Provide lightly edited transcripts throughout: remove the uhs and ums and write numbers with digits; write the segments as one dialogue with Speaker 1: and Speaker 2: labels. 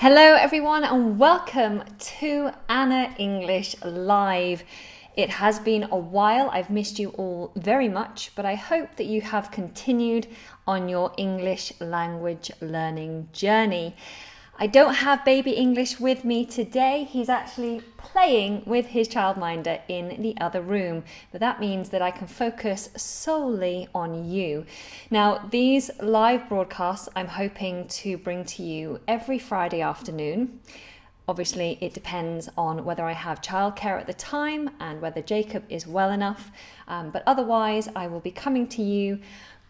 Speaker 1: Hello everyone and welcome to Anna English Live. It has been a while, I've missed you all very much, but I hope that you have continued on your English language learning journey. I don't have baby English with me today. He's actually playing with his childminder in the other room, but that means that I can focus solely on you. Now, these live broadcasts I'm hoping to bring to you every Friday afternoon. Obviously, it depends on whether I have childcare at the time and whether Jacob is well enough, but otherwise I will be coming to you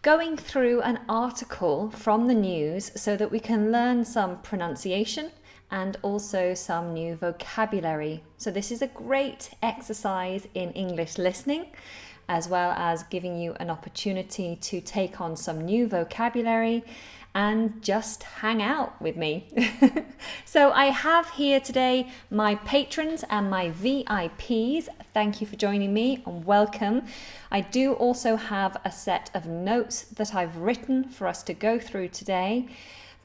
Speaker 1: going through an article from the news so that we can learn some pronunciation and also some new vocabulary. So this is a great exercise in English listening, as well as giving you an opportunity to take on some new vocabulary and just hang out with me. So I have here today my patrons and my VIPs. Thank you for joining me and welcome. I do also have a set of notes that I've written for us to go through today.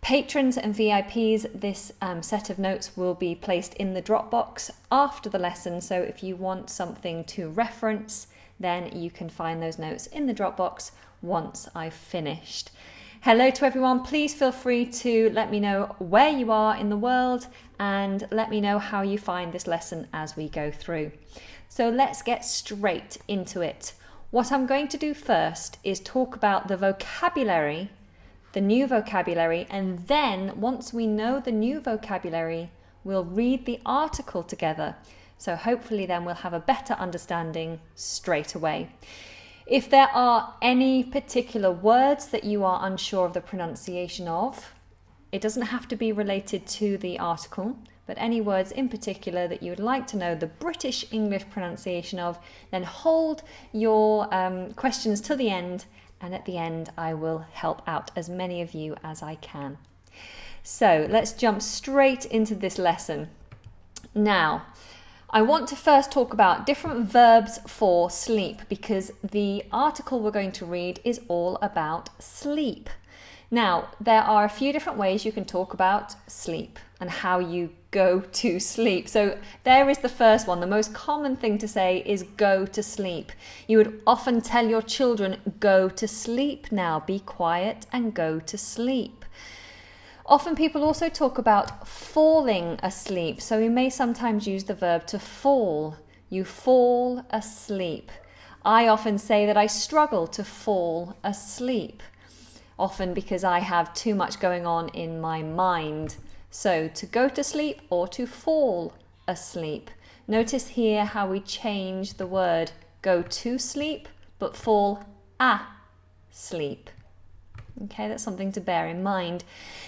Speaker 1: Patrons and VIPs, this set of notes will be placed in the Dropbox after the lesson. So if you want something to reference, then you can find those notes in the Dropbox once I've finished. Hello to everyone. Please feel free to let me know where you are in the world and let me know how you find this lesson as we go through. So let's get straight into it. What I'm going to do first is talk about the vocabulary, the new vocabulary, and then once we know the new vocabulary, we'll read the article together. So hopefully then we'll have a better understanding straight away. If there are any particular words that you are unsure of the pronunciation of, it doesn't have to be related to the article, but any words in particular that you would like to know the British English pronunciation of, then hold your questions to the end, and at the end I will help out as many of you as I can. So let's jump straight into this lesson. Now, I want to first talk about different verbs for sleep because the article we're going to read is all about sleep. Now, there are a few different ways you can talk about sleep and how you go to sleep. So there is the first one. The most common thing to say is go to sleep. You would often tell your children, go to sleep now, be quiet and go to sleep. Often people also talk about falling asleep, so we may sometimes use the verb to fall. You fall asleep. I often say that I struggle to fall asleep, often because I have too much going on in my mind. So to go to sleep or to fall asleep. Notice here how we change the word go to sleep, but fall asleep. Okay, that's something to bear in mind.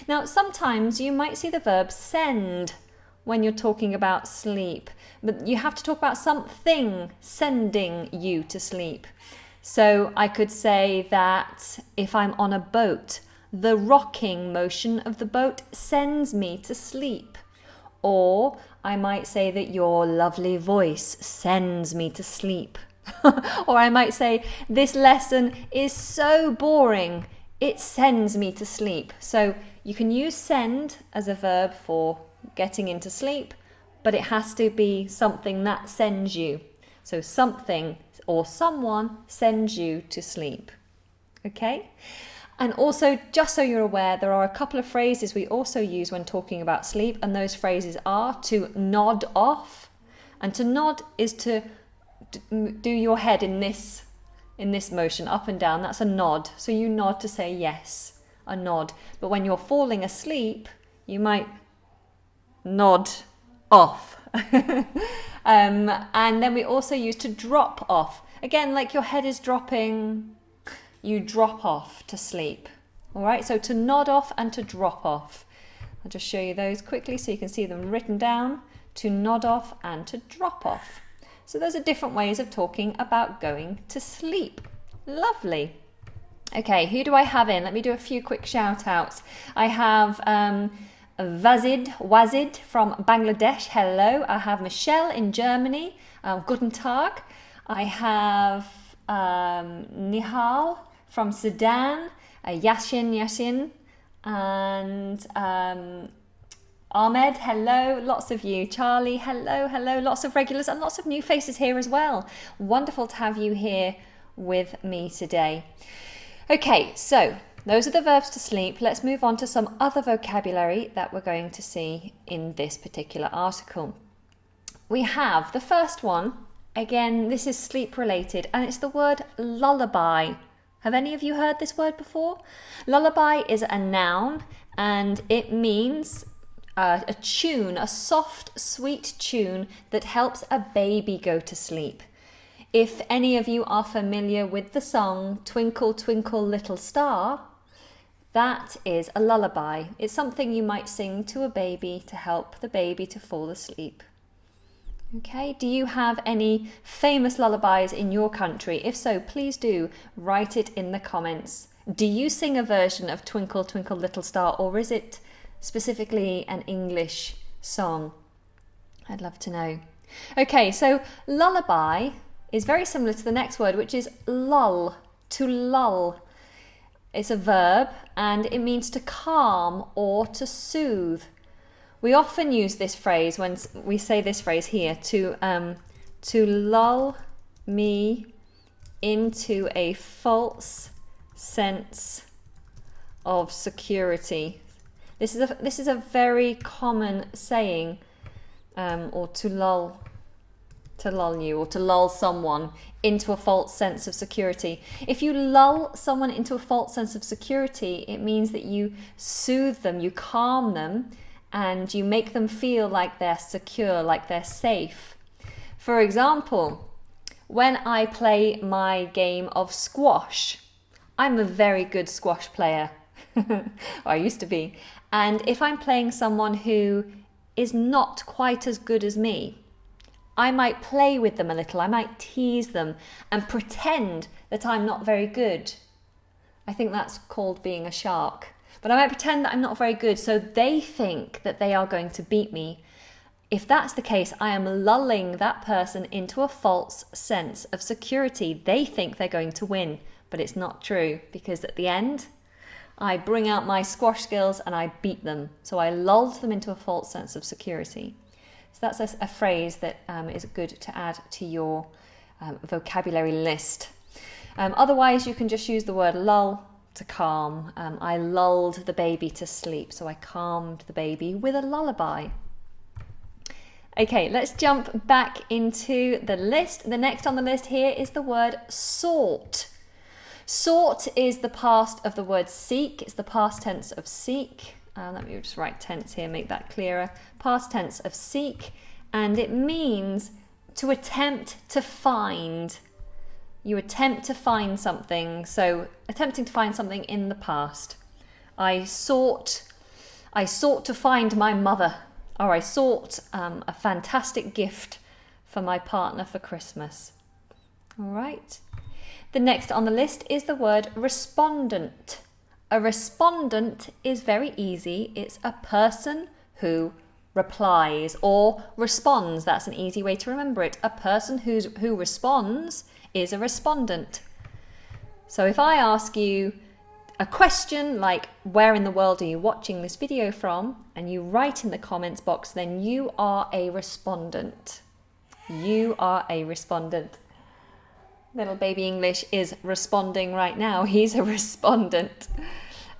Speaker 1: Now, sometimes you might see the verb send when you're talking about sleep, but you have to talk about something sending you to sleep. So I could say that if I'm on a boat, the rocking motion of the boat sends me to sleep. Or I might say that your lovely voice sends me to sleep. Or I might say this lesson is so boring, it sends me to sleep. So you can use send as a verb for getting into sleep, but it has to be something that sends you. So something or someone sends you to sleep. Okay? And also, just so you're aware, there are a couple of phrases we also use when talking about sleep, and those phrases are to nod off. And to nod is to do your head in this motion, up and down. That's a nod. So you nod to say yes, a nod. But when you're falling asleep, you might nod off. And then we also use to drop off. Again, like your head is dropping, you drop off to sleep. All right, so to nod off and to drop off. I'll just show you those quickly so you can see them written down. To nod off and to drop off. So those are different ways of talking about going to sleep. Lovely. Okay, who do I have in? Let me do a few quick shout outs. I have Wazid from Bangladesh. Hello. I have Michelle in Germany. Guten Tag. I have Nihal from Sudan. Yashin. And Ahmed, hello, lots of you. Charlie, hello, hello, lots of regulars and lots of new faces here as well. Wonderful to have you here with me today. Okay, so those are the verbs to sleep. Let's move on to some other vocabulary that we're going to see in this particular article. We have the first one. Again, this is sleep related, and it's the word lullaby. Have any of you heard this word before? Lullaby is a noun, and it means a tune, a soft, sweet tune that helps a baby go to sleep. If any of you are familiar with the song Twinkle, Twinkle, Little Star, that is a lullaby. It's something you might sing to a baby to help the baby to fall asleep. Okay, do you have any famous lullabies in your country? If so, please do write it in the comments. Do you sing a version of Twinkle, Twinkle, Little Star, or is it specifically an English song? I'd love to know. Okay, so lullaby is very similar to the next word, which is lull, to lull. It's a verb and it means to calm or to soothe. We often use this phrase when we say this phrase here, to lull me into a false sense of security. This is a very common saying, or to lull you, or to lull someone into a false sense of security. If you lull someone into a false sense of security, it means that you soothe them, you calm them, and you make them feel like they're secure, like they're safe. For example, when I play my game of squash, I'm a very good squash player. I used to be. And if I'm playing someone who is not quite as good as me, I might play with them a little. I might tease them and pretend that I'm not very good. I think that's called being a shark. But I might pretend that I'm not very good, so they think that they are going to beat me. If that's the case, I am lulling that person into a false sense of security. They think they're going to win, but it's not true, because at the end, I bring out my squash skills and I beat them. So I lulled them into a false sense of security. So that's a phrase that is good to add to your vocabulary list. Otherwise, you can just use the word lull to calm. I lulled the baby to sleep, so I calmed the baby with a lullaby. Okay, let's jump back into the list. The next on the list here is the word sought. Sought is the past of the word seek. It's the past tense of seek. Let me just write tense here, make that clearer. Past tense of seek, and it means to attempt to find. You attempt to find something, so attempting to find something in the past. I sought to find my mother, or I sought a fantastic gift for my partner for Christmas. All right. The next on the list is the word respondent. A respondent is very easy. It's a person who replies or responds. That's an easy way to remember it. A person who responds is a respondent. So if I ask you a question like, where in the world are you watching this video from? And you write in the comments box, then you are a respondent. You are a respondent. Little baby English is responding right now. He's a respondent.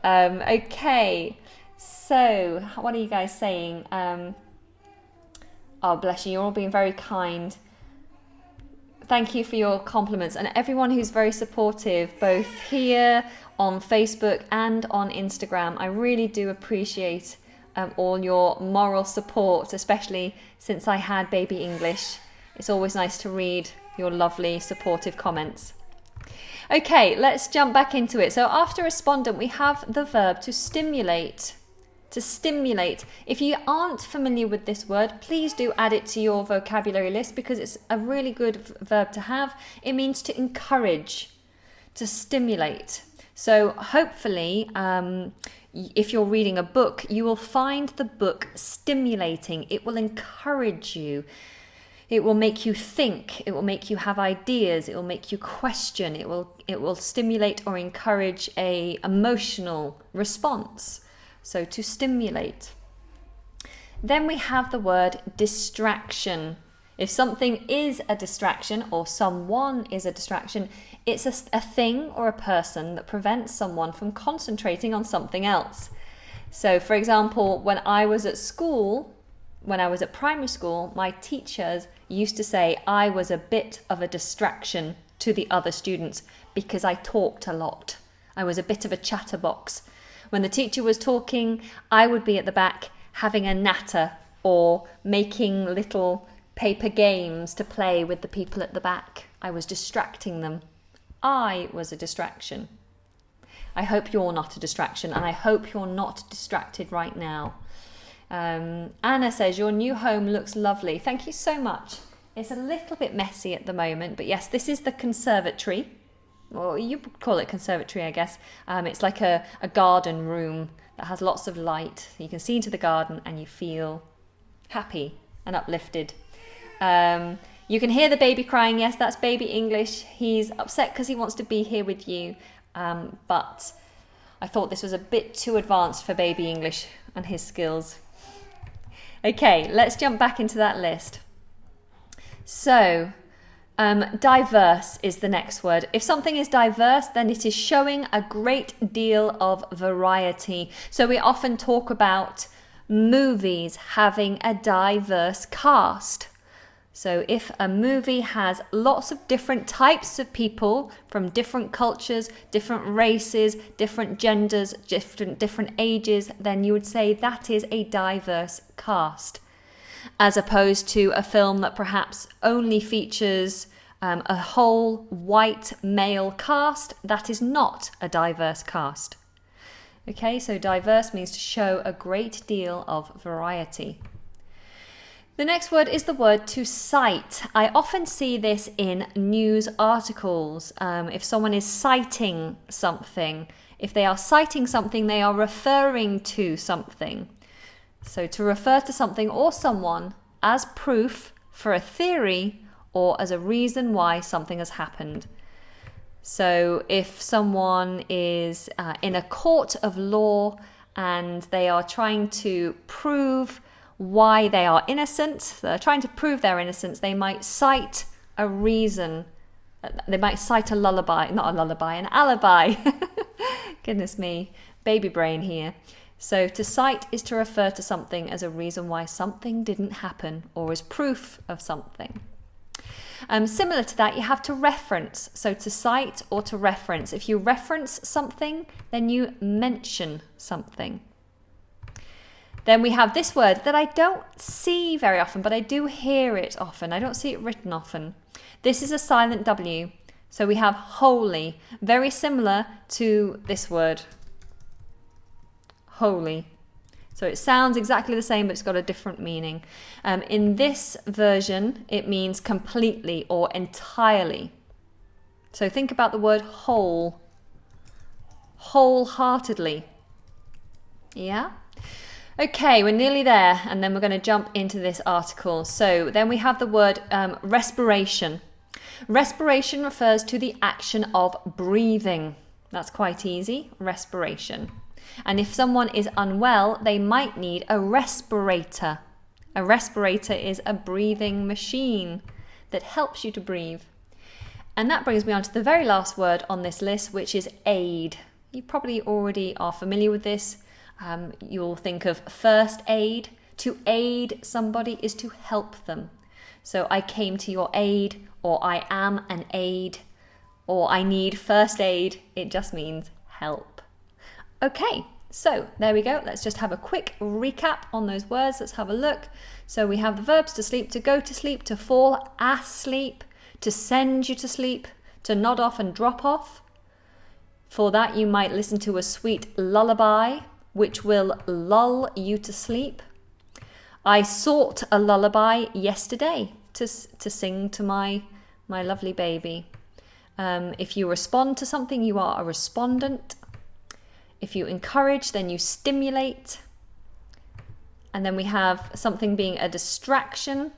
Speaker 1: Okay, so what are you guys saying? Oh, bless you. You're all being very kind. Thank you for your compliments, and everyone who's very supportive, both here on Facebook and on Instagram. I really do appreciate all your moral support, especially since I had baby English. It's always nice to read your lovely supportive comments. Okay, let's jump back into it. So after respondent, we have the verb to stimulate. To stimulate. If you aren't familiar with this word, please do add it to your vocabulary list because it's a really good verb to have. It means to encourage, to stimulate. So hopefully, if you're reading a book, you will find the book stimulating. It will encourage you. It will make you think. It will make you have ideas. It will make you question. It will stimulate or encourage a emotional response. So to stimulate. Then we have the word distraction. If something is a distraction or someone is a distraction, it's a thing or a person that prevents someone from concentrating on something else. So, for example, when I was at school, when I was at primary school, my teachers used to say I was a bit of a distraction to the other students because I talked a lot. I was a bit of a chatterbox. When the teacher was talking, I would be at the back having a natter or making little paper games to play with the people at the back. I was distracting them. I was a distraction. I hope you're not a distraction, and I hope you're not distracted right now. Anna says, your new home looks lovely. Thank you so much. It's a little bit messy at the moment, but yes, this is the conservatory. Or you could call it conservatory, I guess. It's like a garden room that has lots of light. You can see into the garden and you feel happy and uplifted. You can hear the baby crying. Yes, that's baby English. He's upset because he wants to be here with you. But I thought this was a bit too advanced for baby English and his skills. Okay, let's jump back into that list. So, diverse is the next word. If something is diverse, then it is showing a great deal of variety. So we often talk about movies having a diverse cast. So if a movie has lots of different types of people from different cultures, different races, different genders, different ages, then you would say that is a diverse cast. As opposed to a film that perhaps only features a whole white male cast, that is not a diverse cast. Okay, so diverse means to show a great deal of variety. The next word is the word to cite. I often see this in news articles. If someone is citing something, if they are citing something, they are referring to something. So to refer to something or someone as proof for a theory or as a reason why something has happened. So if someone is in a court of law and they are trying to prove why they are innocent, they're trying to prove their innocence, they might cite a reason. They might cite a lullaby, not a lullaby, an alibi. Goodness me, baby brain here. So to cite is to refer to something as a reason why something didn't happen or as proof of something. Similar to that, you have to reference. So to cite or to reference. If you reference something, then you mention something. Then we have this word that I don't see very often, but I do hear it often. I don't see it written often. This is a silent W. So we have holy, very similar to this word, holy. So it sounds exactly the same, but it's got a different meaning. In this version, it means completely or entirely. So think about the word whole, wholeheartedly. Yeah? Okay, we're nearly there, and then we're going to jump into this article. So then we have the word respiration. Respiration refers to the action of breathing. That's quite easy, respiration. And if someone is unwell, they might need a respirator. A respirator is a breathing machine that helps you to breathe. And that brings me on to the very last word on this list, which is aid. You probably already are familiar with this. You'll think of first aid. To aid somebody is to help them. So I came to your aid, or I am an aid, or I need first aid. It just means help. Okay, so there we go. Let's just have a quick recap on those words. Let's have a look. So we have the verbs to sleep, to go to sleep, to fall asleep, to send you to sleep, to nod off and drop off. For that you might listen to a sweet lullaby, which will lull you to sleep. I sought a lullaby yesterday to sing to my lovely baby. If you respond to something, you are a respondent. If you encourage, then you stimulate. And then we have something being a distraction.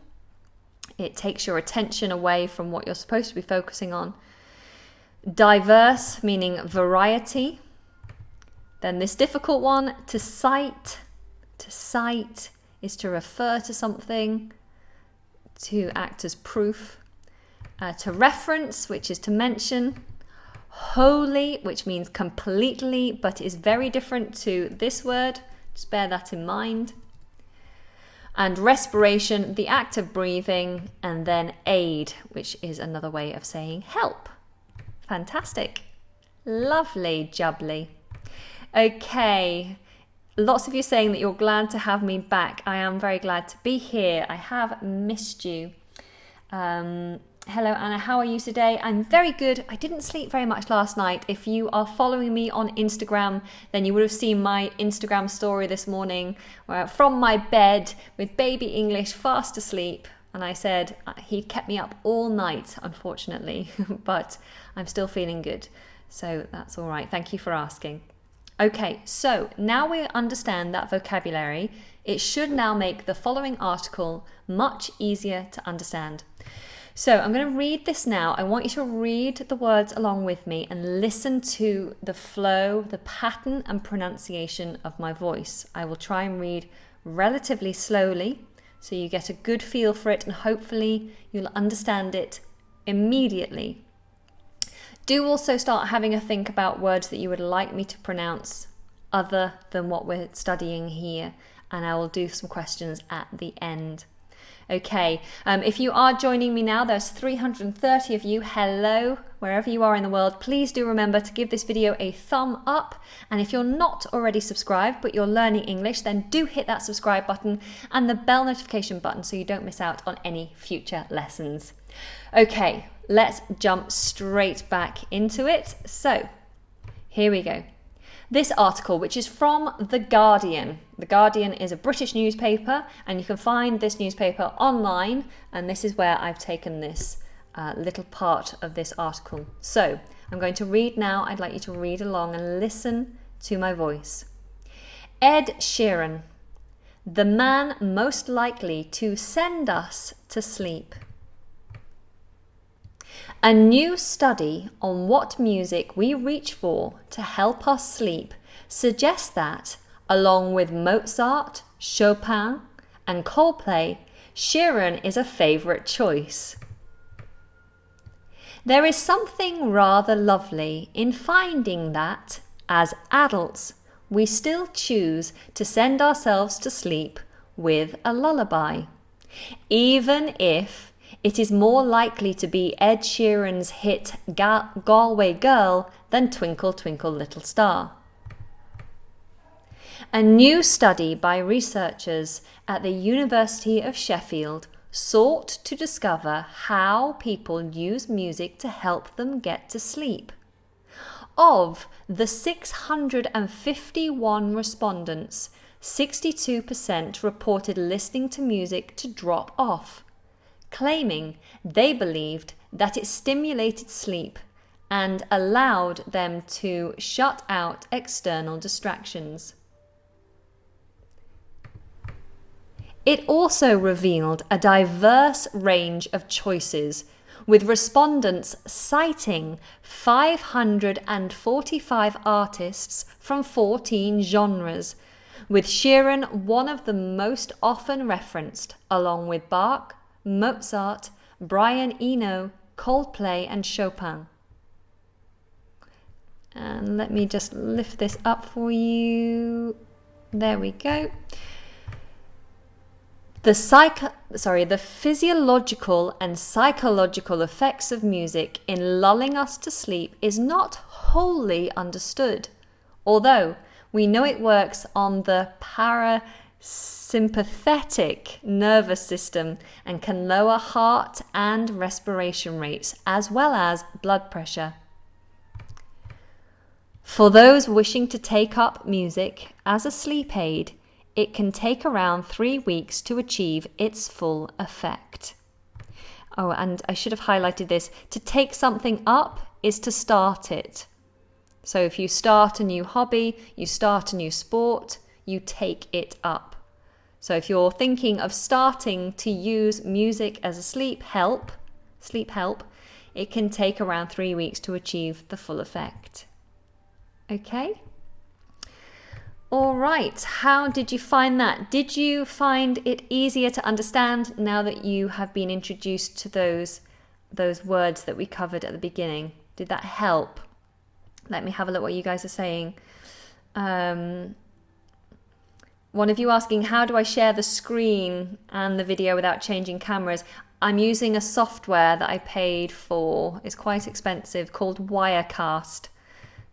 Speaker 1: It takes your attention away from what you're supposed to be focusing on. Diverse, meaning variety. Then this difficult one, to cite is to refer to something, to act as proof. To reference, which is to mention. Wholly, which means completely, but is very different to this word. Just bear that in mind. And respiration, the act of breathing. And then aid, which is another way of saying help. Fantastic. Lovely jubbly. Okay. Lots of you saying that you're glad to have me back. I am very glad to be here. I have missed you. Hello Anna, how are you today? I'm very good. I didn't sleep very much last night. If you are following me on Instagram, then you would have seen my Instagram story this morning where from my bed with baby English fast asleep. And I said he kept me up all night, unfortunately, but I'm still feeling good. So that's all right. Thank you for asking. Okay, so now we understand that vocabulary. It should now make the following article much easier to understand. So I'm going to read this now. I want you to read the words along with me and listen to the flow, the pattern and pronunciation of my voice. I will try and read relatively slowly so you get a good feel for it and hopefully you'll understand it immediately. Do also start having a think about words that you would like me to pronounce other than what we're studying here, and I will do some questions at the end. Okay, if you are joining me now, there's 330 of you. Hello, wherever you are in the world. Please do remember to give this video a thumb up. And if you're not already subscribed, but you're learning English, then do hit that subscribe button and the bell notification button so you don't miss out on any future lessons. Okay, let's jump straight back into it. So, here we go. This article, which is from The Guardian. The Guardian is a British newspaper, and you can find this newspaper online, and this is where I've taken this little part of this article. So, I'm going to read now. I'd like you to read along and listen to my voice. Ed Sheeran, the man most likely to send us to sleep. A new study on what music we reach for to help us sleep suggests that, along with Mozart, Chopin, and Coldplay, Sheeran is a favourite choice. There is something rather lovely in finding that, as adults, we still choose to send ourselves to sleep with a lullaby, even if it is more likely to be Ed Sheeran's hit Galway Girl than Twinkle Twinkle Little Star. A new study by researchers at the University of Sheffield sought to discover how people use music to help them get to sleep. Of the 651 respondents, 62% reported listening to music to drop off, claiming they believed that it stimulated sleep and allowed them to shut out external distractions. It also revealed a diverse range of choices, with respondents citing 545 artists from 14 genres, with Sheeran one of the most often referenced, along with Bach, Mozart, Brian Eno, Coldplay and Chopin. And let me just lift this up for you. There we go. The physiological and psychological effects of music in lulling us to sleep is not wholly understood, although we know it works on the parasympathetic nervous system and can lower heart and respiration rates as well as blood pressure. For those wishing to take up music as a sleep aid, it can take around 3 weeks to achieve its full effect. Oh, and I should have highlighted this. To take something up is to start it. So if you start a new hobby, you start a new sport, you take it up. So if you're thinking of starting to use music as a sleep help, it can take around 3 weeks to achieve the full effect. Okay? All right, how did you find that? Did you find it easier to understand now that you have been introduced to those words that we covered at the beginning? Did that help? Let me have a look what you guys are saying. One of you asking, how do I share the screen and the video without changing cameras? I'm using a software that I paid for. It's quite expensive, called Wirecast.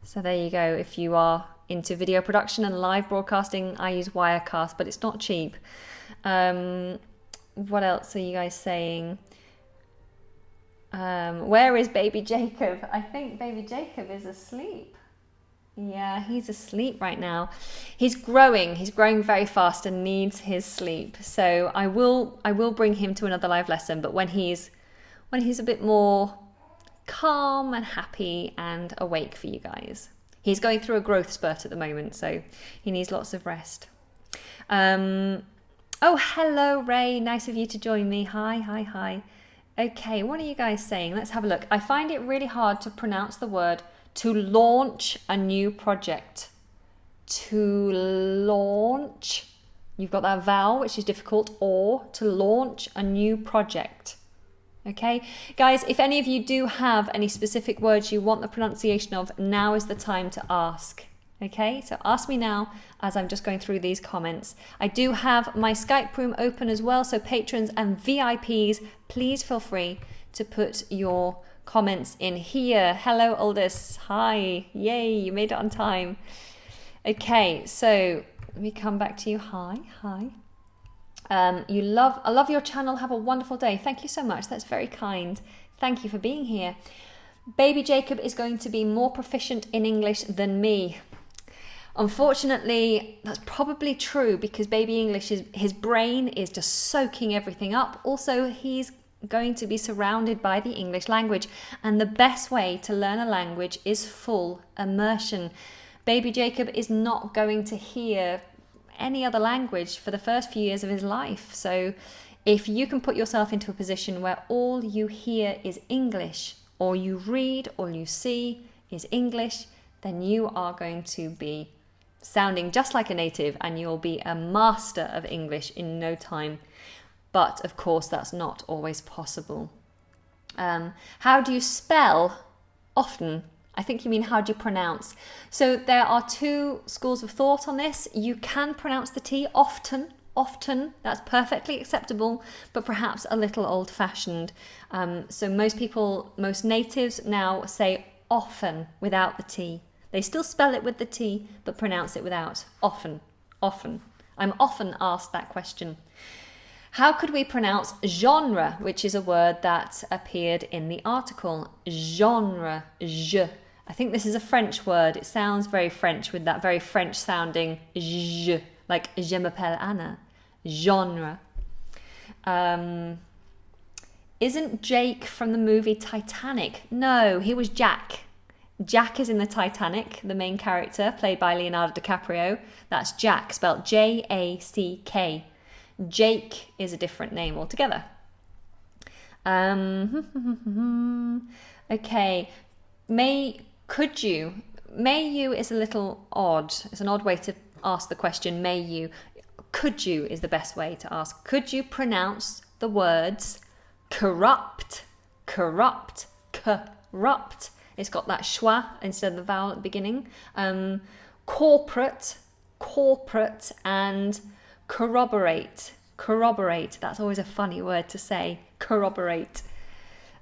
Speaker 1: So there you go. If you are into video production and live broadcasting, I use Wirecast, but it's not cheap. What else are you guys saying? Where is baby Jacob? I think baby Jacob is asleep. Yeah, he's asleep right now. He's growing very fast and needs his sleep. So I will bring him to another live lesson, but when he's a bit more calm and happy and awake for you guys. He's going through a growth spurt at the moment, so he needs lots of rest. Oh, hello, Ray. Nice of you to join me. Hi. Okay, what are you guys saying? Let's have a look. I find it really hard to pronounce the word to launch a new project. To launch. You've got that vowel, which is difficult, or to launch a new project. Okay, guys, if any of you do have any specific words you want the pronunciation of, now is the time to ask. Okay, so ask me now as I'm just going through these comments. I do have my Skype room open as well, so patrons and VIPs, please feel free to put your comments in here. Hello, Aldous. Hi. Yay, you made it on time. Okay, so let me come back to you. Hi. I love your channel. Have a wonderful day. Thank you so much. That's very kind. Thank you for being here. Baby Jacob is going to be more proficient in English than me. Unfortunately, that's probably true because baby English his brain is just soaking everything up. Also, he's going to be surrounded by the English language, and the best way to learn a language is full immersion. Baby Jacob is not going to hear any other language for the first few years of his life. So if you can put yourself into a position where all you hear is English, or you read, or you see is English, then you are going to be sounding just like a native and you'll be a master of English in no time. But of course, that's not always possible. How do you spell often? I think you mean how do you pronounce? So there are two schools of thought on this. You can pronounce the T often, that's perfectly acceptable, but perhaps a little old-fashioned. So most natives now say often without the T. They still spell it with the T, but pronounce it without. Often. I'm often asked that question. How could we pronounce genre, which is a word that appeared in the article? Genre, je. I think this is a French word. It sounds very French with that very French sounding je, like je m'appelle Anna. Genre. Isn't Jake from the movie Titanic? No, he was Jack. Jack is in the Titanic, the main character, played by Leonardo DiCaprio. That's Jack, spelled J-A-C-K. Jake is a different name altogether. Okay. Could you? May you is a little odd. It's an odd way to ask the question, may you. Could you is the best way to ask. Could you pronounce the words corrupt? It's got that schwa instead of the vowel at the beginning. Corporate, and corroborate. That's always a funny word to say. Corroborate.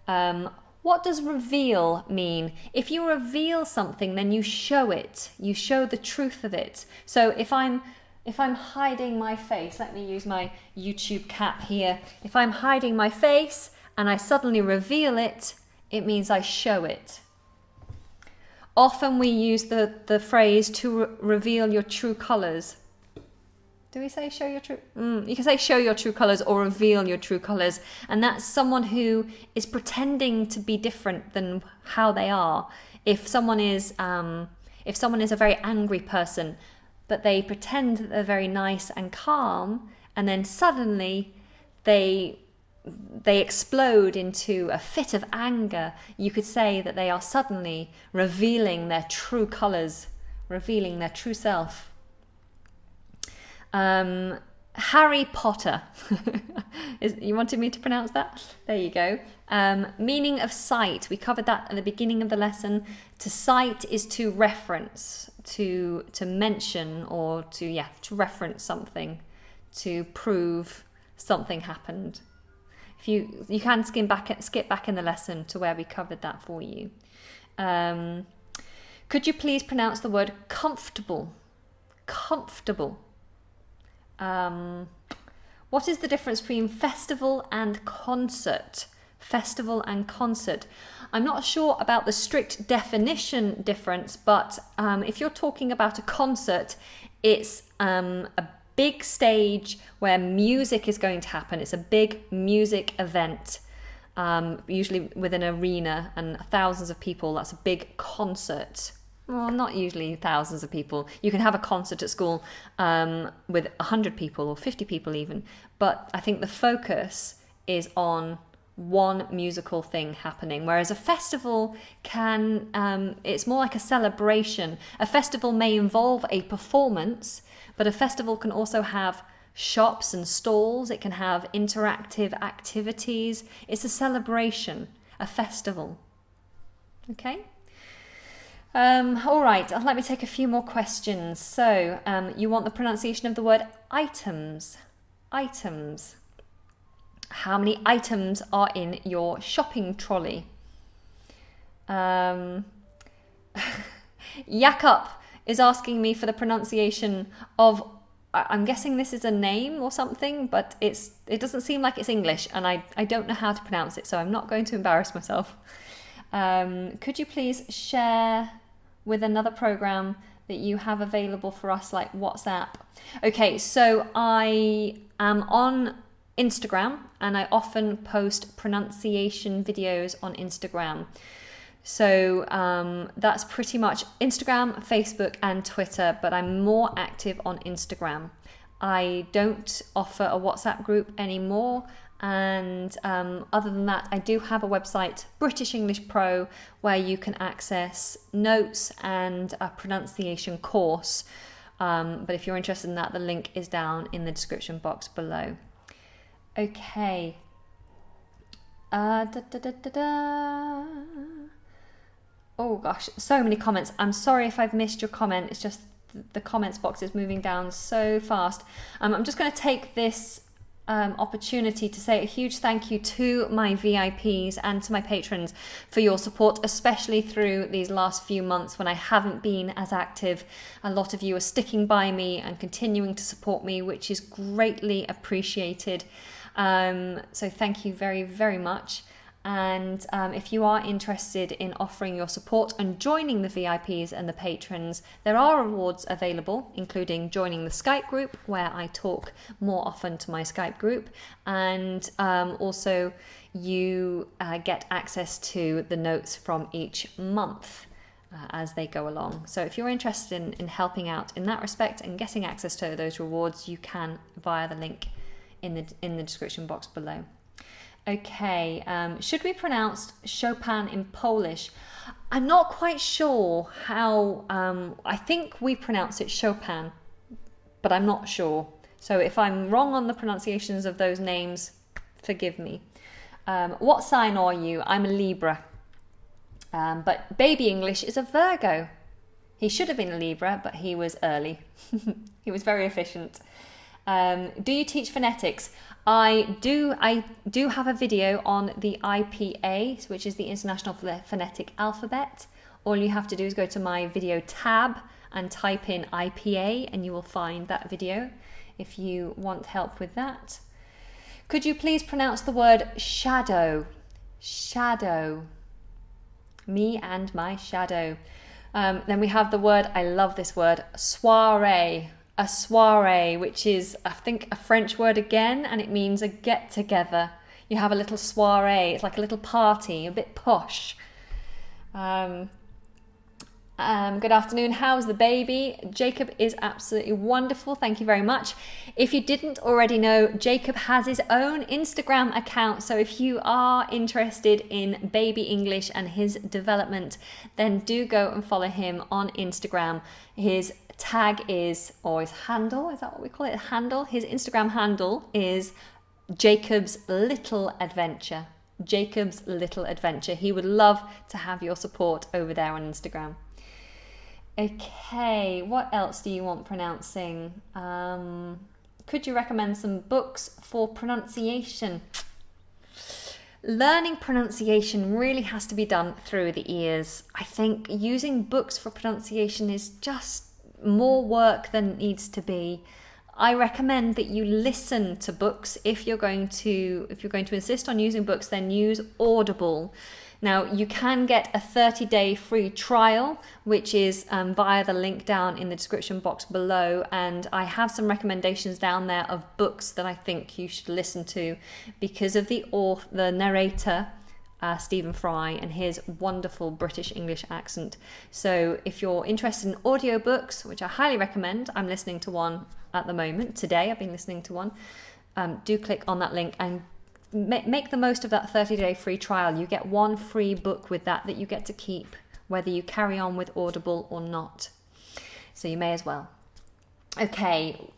Speaker 1: What does reveal mean? If you reveal something, then you show it. You show the truth of it. So if I'm hiding my face, let me use my YouTube cap here. If I'm hiding my face and I suddenly reveal it, it means I show it. Often we use the phrase to reveal your true colours. Do we say show your true? You can say show your true colours or reveal your true colours. And that's someone who is pretending to be different than how they are. If someone is a very angry person, but they pretend that they're very nice and calm, and then suddenly they explode into a fit of anger, you could say that they are suddenly revealing their true colours, revealing their true self. Harry Potter. You wanted me to pronounce that? There you go. Meaning of cite. We covered that at the beginning of the lesson. To cite is to reference, to mention, or to reference something, to prove something happened. If you can skip back in the lesson to where we covered that for you. Could you please pronounce the word comfortable? Comfortable. What is the difference between festival and concert? Festival and concert. I'm not sure about the strict definition difference, but if you're talking about a concert, it's a big stage where music is going to happen. It's a big music event, usually with an arena and thousands of people. That's a big concert. Well, not usually thousands of people. You can have a concert at school with 100 people or 50 people even. But I think the focus is on one musical thing happening. Whereas a festival it's more like a celebration. A festival may involve a performance, but a festival can also have shops and stalls. It can have interactive activities. It's a celebration, a festival. Okay? All right, let me take a few more questions. So, you want the pronunciation of the word items. Items. How many items are in your shopping trolley? Jakob is asking me for the pronunciation of, I'm guessing this is a name or something, but it doesn't seem like it's English, and I don't know how to pronounce it, so I'm not going to embarrass myself. Could you please share with another program that you have available for us, like WhatsApp? Okay, so I am on Instagram, and I often post pronunciation videos on Instagram. So that's pretty much Instagram, Facebook, and Twitter, but I'm more active on Instagram. I don't offer a WhatsApp group anymore. And other than that, I do have a website, British English Pro, where you can access notes and a pronunciation course. But if you're interested in that, the link is down in the description box below. Okay. Oh gosh, so many comments. I'm sorry if I've missed your comment. It's just the comments box is moving down so fast. I'm just going to take this opportunity to say a huge thank you to my VIPs and to my patrons for your support, especially through these last few months when I haven't been as active. A lot of you are sticking by me and continuing to support me, which is greatly appreciated. So thank you very, very much. And if you are interested in offering your support and joining the VIPs and the patrons, there are rewards available, including joining the Skype group, where I talk more often to my Skype group. And also you get access to the notes from each month as they go along. So if you're interested in helping out in that respect and getting access to those rewards, you can via the link in the description box below. Okay, should we pronounce Chopin in Polish? I'm not quite sure how, I think we pronounce it Chopin, but I'm not sure. So if I'm wrong on the pronunciations of those names, forgive me. What sign are you? I'm a Libra. But baby English is a Virgo. He should have been a Libra, but he was early. He was very efficient. Do you teach phonetics? I do have a video on the IPA, which is the International Phonetic Alphabet. All you have to do is go to my video tab and type in IPA and you will find that video if you want help with that. Could you please pronounce the word shadow? Shadow. Me and my shadow. Then we have the word, I love this word, soiree. A soiree, which is, I think, a French word again, and it means a get-together. You have a little soiree. It's like a little party, a bit posh. Good afternoon. How's the baby? Jacob is absolutely wonderful. Thank you very much. If you didn't already know, Jacob has his own Instagram account. So if you are interested in baby English and his development, then do go and follow him on Instagram. His tag is, or his handle, is that what we call it? Handle? His Instagram handle is Jacob's Little Adventure. Jacob's Little Adventure. He would love to have your support over there on Instagram. Okay, what else do you want pronouncing? Could you recommend some books for pronunciation? Learning pronunciation really has to be done through the ears. I think using books for pronunciation is just more work than it needs to be. I recommend that you listen to books. If you're going to insist on using books, then use Audible. Now, you can get a 30-day free trial, which is via the link down in the description box below. And I have some recommendations down there of books that I think you should listen to because of the narrator, Stephen Fry, and his wonderful British English accent. So if you're interested in audiobooks, which I highly recommend, I'm listening to one at the moment. Today, I've been listening to one. Do click on that link and make the most of that 30-day free trial. You get one free book with that you get to keep, whether you carry on with Audible or not. So you may as well. Okay,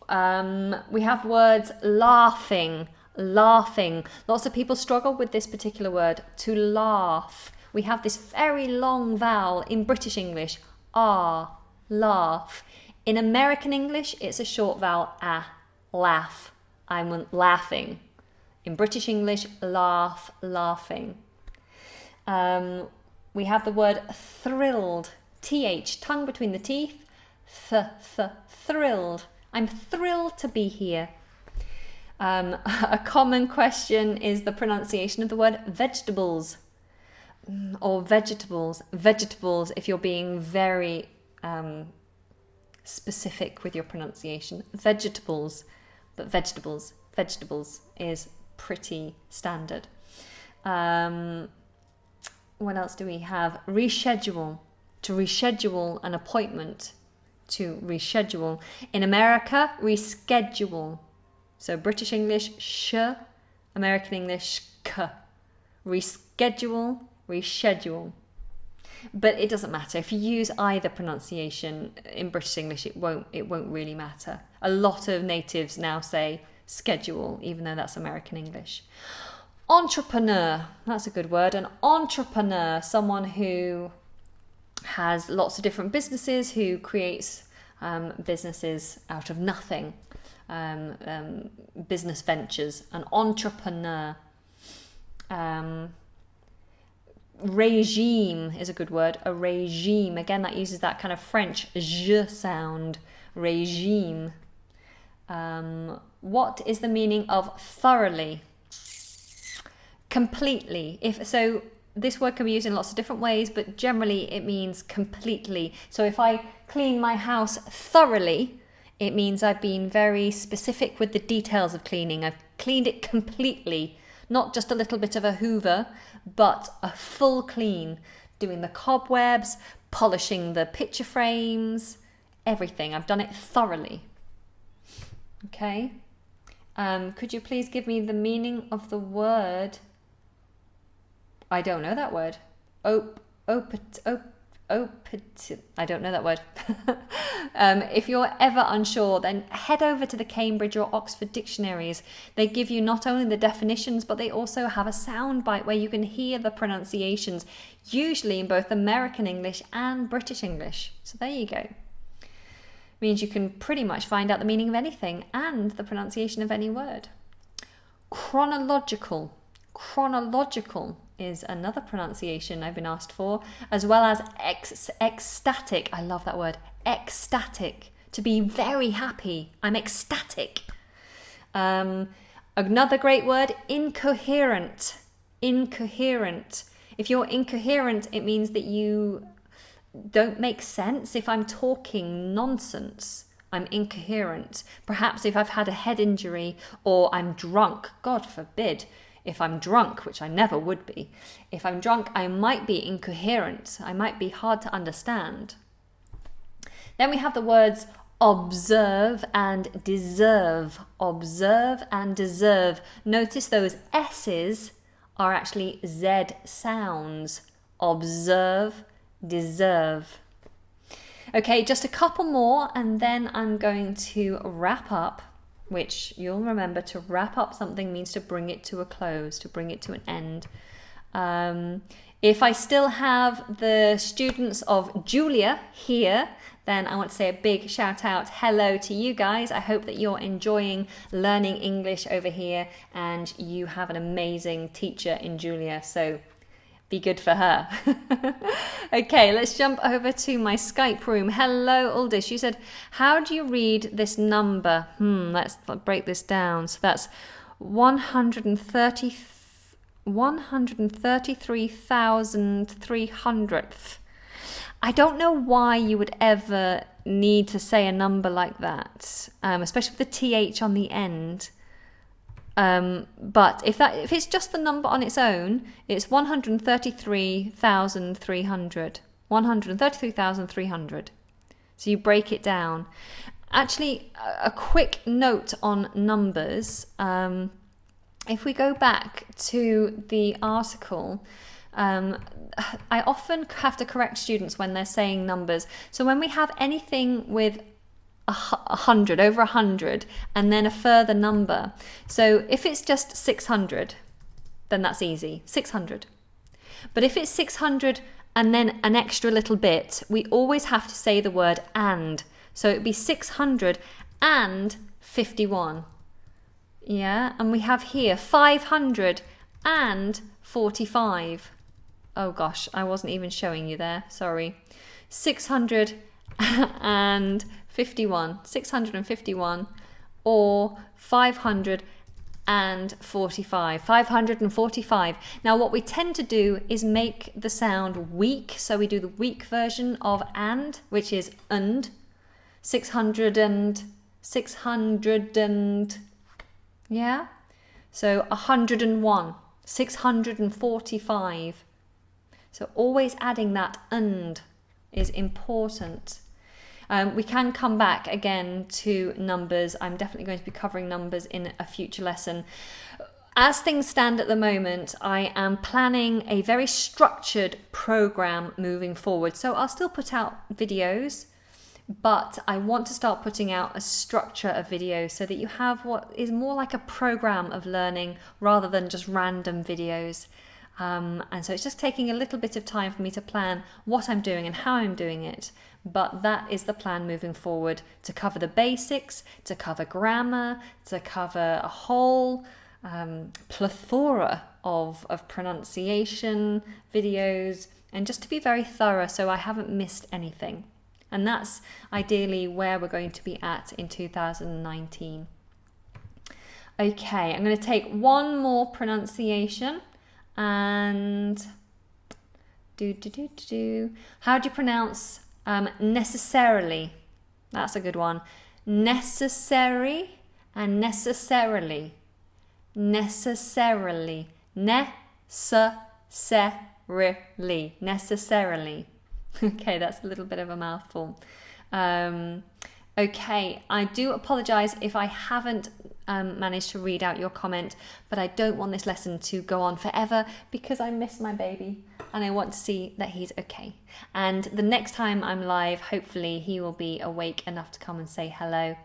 Speaker 1: we have words laughing. Lots of people struggle with this particular word, to laugh. We have this very long vowel in British English, laugh. In American English, it's a short vowel, laugh. I'm laughing. In British English, laughing. We have the word thrilled, th, tongue between the teeth, thrilled. I'm thrilled to be here. A common question is the pronunciation of the word vegetables or vegetables. Vegetables, if you're being very specific with your pronunciation. Vegetables, but vegetables is pretty standard. What else do we have? Reschedule, to reschedule an appointment, to reschedule. In America, reschedule. So British English, sh, American English, k. Reschedule, reschedule. But it doesn't matter. If you use either pronunciation in British English, it won't really matter. A lot of natives now say schedule, even though that's American English. Entrepreneur, that's a good word. An entrepreneur, someone who has lots of different businesses, who creates businesses out of nothing. Business ventures, an entrepreneur. Regime is a good word, a regime. Again, that uses that kind of French je sound, regime. What is the meaning of thoroughly? Completely. So this word can be used in lots of different ways, but generally it means completely. So if I clean my house thoroughly, it means I've been very specific with the details of cleaning. I've cleaned it completely, not just a little bit of a hoover, but a full clean, doing the cobwebs, polishing the picture frames, everything. I've done it thoroughly. Okay. Could you please give me the meaning of the word? I don't know that word. I don't know that word. If you're ever unsure, then head over to the Cambridge or Oxford dictionaries. They give you not only the definitions, but they also have a soundbite where you can hear the pronunciations, usually in both American English and British English. So there you go. Means you can pretty much find out the meaning of anything and the pronunciation of any word. Chronological is another pronunciation I've been asked for, as well as ecstatic. I love that word, ecstatic, to be very happy. I'm ecstatic. Another great word, incoherent. If you're incoherent, it means that you don't make sense. If I'm talking nonsense, I'm incoherent. Perhaps if I've had a head injury or I'm drunk, God forbid. If I'm drunk, which I never would be, if I'm drunk, I might be incoherent. I might be hard to understand. Then we have the words observe and deserve. Observe and deserve. Notice those S's are actually Z sounds. Observe, deserve. Okay, just a couple more and then I'm going to wrap up, which you'll remember, to wrap up something means to bring it to a close, to bring it to an end. If I still have the students of Julia here, then I want to say a big shout out hello to you guys. I hope that you're enjoying learning English over here and you have an amazing teacher in Julia. So be good for her. Okay, let's jump over to my Skype room. Hello, Aldous. You said, how do you read this number? Let's break this down. So that's 133,300th. I don't know why you would ever need to say a number like that, especially with the TH on the end. But if it's just the number on its own, it's 133,300. 133,300. So you break it down. Actually, a quick note on numbers. If we go back to the article, I often have to correct students when they're saying numbers. So when we have anything with 100, over 100, and then a further number. So if it's just 600, then that's easy, 600. But if it's 600 and then an extra little bit, we always have to say the word and. So it'd be 651. Yeah, and we have here 545. Oh gosh, I wasn't even showing you there, sorry. 651, 651, or 545. Now what we tend to do is make the sound weak, so we do the weak version of and, which is and. 600 and, yeah? So 101, 645. So always adding that and is important. We can come back again to numbers. I'm definitely going to be covering numbers in a future lesson. As things stand at the moment, I am planning a very structured program moving forward. So I'll still put out videos, but I want to start putting out a structure of videos so that you have what is more like a program of learning rather than just random videos. And so it's just taking a little bit of time for me to plan what I'm doing and how I'm doing it. But that is the plan moving forward, to cover the basics, to cover grammar, to cover a whole plethora of pronunciation videos, and just to be very thorough so I haven't missed anything. And that's ideally where we're going to be at in 2019. Okay, I'm going to take one more pronunciation. And how do you pronounce necessarily? That's a good one. Necessary and necessarily. Necessarily. Necessarily. Okay, that's a little bit of a mouthful. Okay, I do apologise if I haven't managed to read out your comment, but I don't want this lesson to go on forever because I miss my baby and I want to see that he's okay. And the next time I'm live, hopefully he will be awake enough to come and say hello.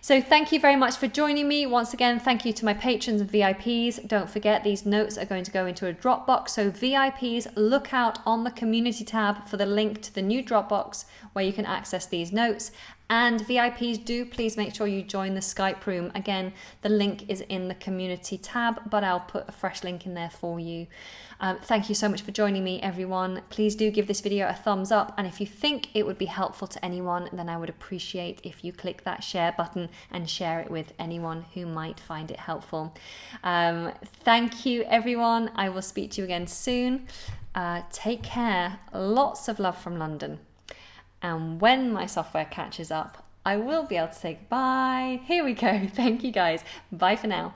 Speaker 1: So thank you very much for joining me. Once again, thank you to my patrons and VIPs. Don't forget, these notes are going to go into a Dropbox. So VIPs, look out on the community tab for the link to the new Dropbox where you can access these notes. And VIPs, do please make sure you join the Skype room. Again, the link is in the community tab, but I'll put a fresh link in there for you. Thank you so much for joining me, everyone. Please do give this video a thumbs up. And if you think it would be helpful to anyone, then I would appreciate if you click that share button and share it with anyone who might find it helpful. Thank you, everyone. I will speak to you again soon. Take care. Lots of love from London. And when my software catches up, I will be able to say goodbye. Here we go. Thank you guys. Bye for now.